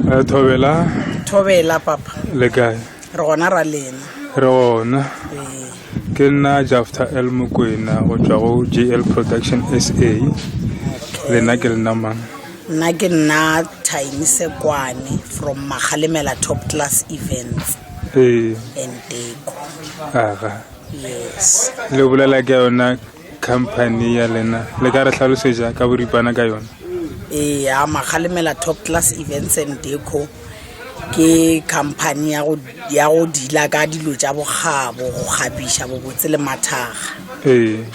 Thobela papa. Le kae? Re gona ra lena. Re gona. Ke nna Jafta L Mokoena go tswa go GL Production SA. Lena ke lena mang? Nna ke nna Tiny Sekwane from Magalemela Top Class Events. And Deco. Aga. Yes. Le bolela ke yona company ya lena. Le ka re tlhalosetsa ka boripana ka yona. Magalemela Top Class Events and Deco ke company ya go dila ka dilo tša bogabo go kgabisha bo botse le mathaga. E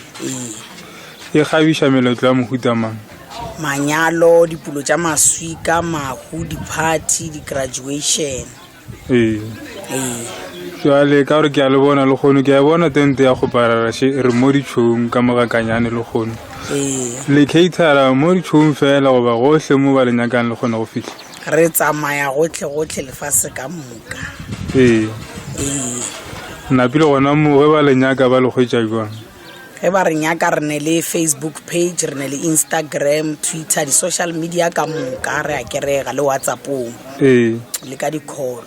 kgabisha meletlo ya mohuta mang? Manyalo, dipulo tša maswika, mahu, di-party, di-graduation. Jwale ka gore ke a le bona le kgono ke a bona tente ya go pararashe re mo ditšhong ka mogakanyane le kgono. Le caterer mo ditšhong fela goba gohle mo ba le nyakang le kgona go fitlha? Re tsamaya gotlhe lefase ka moka. Napile gona mo ge ba le nyaka ba le hwetša jwang? Ge ba re nyaka re ne le Facebook page, re ne le Instagram, Twitter, di-social media ka moka, re a kerega le WhatsAppong le ka di-call.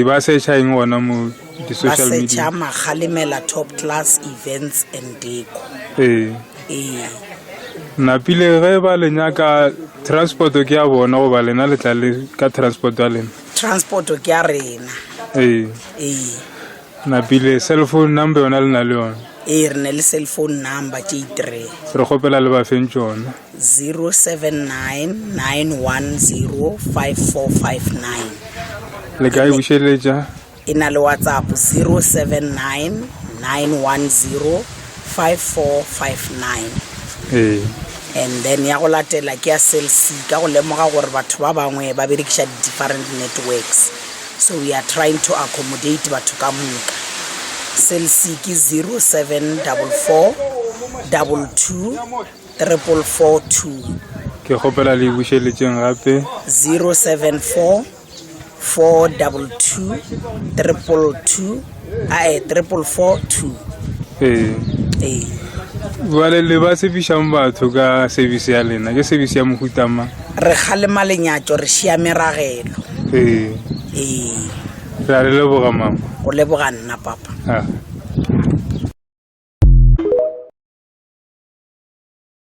Ba searcha eng gona mo di-social media? Ba searcha Magalemela Top Class Events and Deco. Napile ge ba le nyaka transport ke ya bona go ba lena le tla le ka transport ya lena? Transport ke ya rena. Napile cell phone number yona le na le yona? Re ne le cell phone number tše 3. Re kgopela le ba feng tšona? 079 910 5459. Le ka e bušeletša? E na le WhatsApp 079 910 5459. And then ya go latela ke ya Cell C ka go lemoga gore batho ba bangwe ba berekiša different networks, so we are trying to accommodate batho ka moka. Cell C ke 0744 22 442. Ke kgopela le bušeletšeng gape? 074 422 442. Vale le ba sebišang batho ka service ya lena ke service ya mohuta mang? Re kgalema lenyatšo re šia meragelo. Re a le leboga mama. Go leboga nna papa.